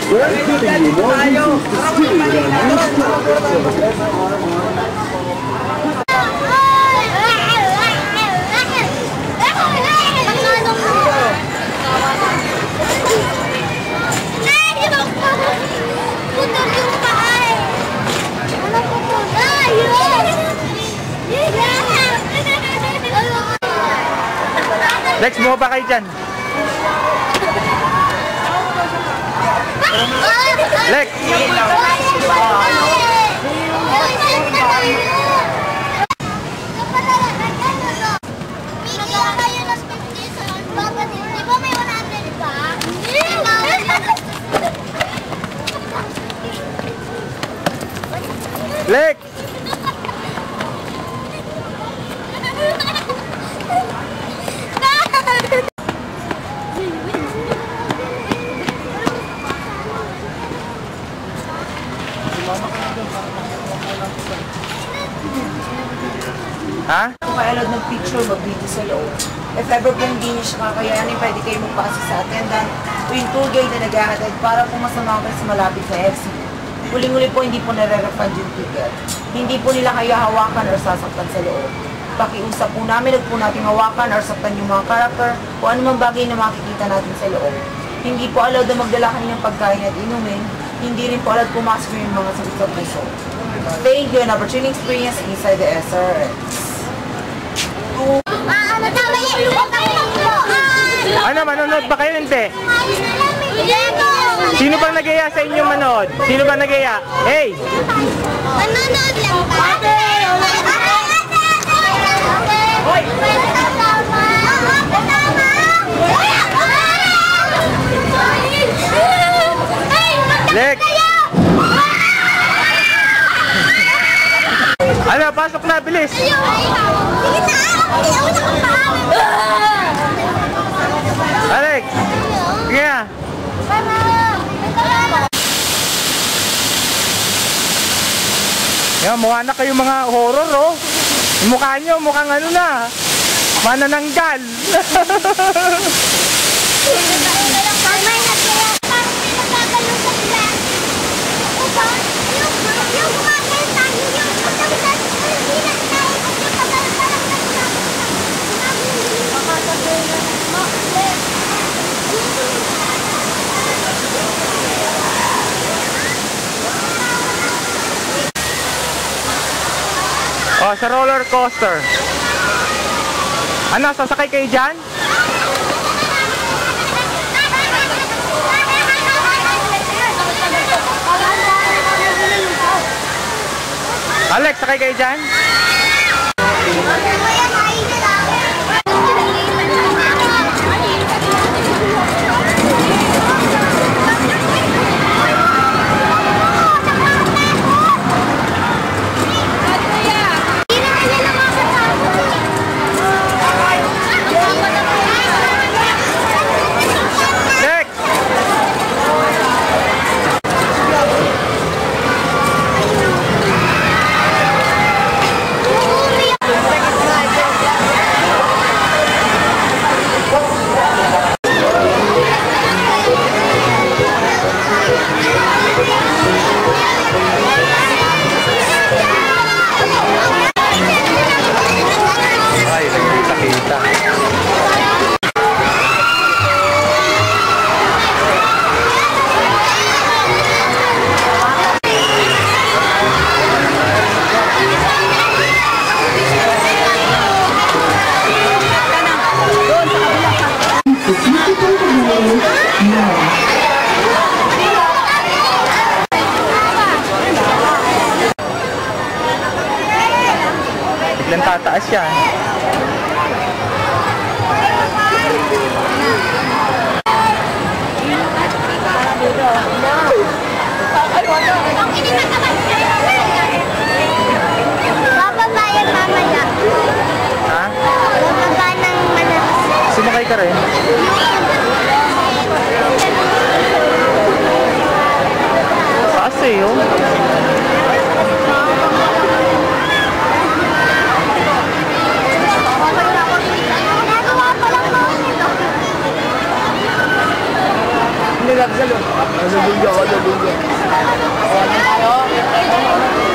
We're giving you more reasons to steal our new products. Lex, buha pa kayo dyan. Lex! Lex! Ha? Kung ka-allowed ng picture, mag-video sa loob. If ever kung hindi niyo siya kakayanin, pwede kayo magpasa sa attendant o yung tour guide na nag-ahatid para kung masama kayo sa malapit sa FC. Huling-huli po, hindi po nare-refund yung ticket. Hindi po nila kayo hawakan or sasaktan sa loob. Pakiusap po namin, huwag po natin hawakan or saktan yung mga karakter o anumang bagay na makikita natin sa loob. Hindi po allowed na magdala kayo ng pagkain at inumin. Hindi rin po allowed pumasok yung mga sakit sa puso. Thank you and opportunity experience inside the SRX. Ano, manonood ba kayo hindi? Sino bang nag-iya sa inyong manood? Sino bang nag-iya? Hey! Manonood lang ba? Lex! Ano, pasok na, bilis! Alex! Sige na! Yan, mukha na kayo mga horror, oh! Yung mukha nyo, mukhang ano na! Manananggal! Oh, sa roller coaster. Ano, sasakay kayo dyan? Alex, sakay kayo dyan? Biglang tataas siya. Bababayan mamaya. Ha? Bababa ng malakas. Sumakay ka rin? Taas eh, oh. Nilagzalo. Hallelujah, hallelujah. Ayan tayo.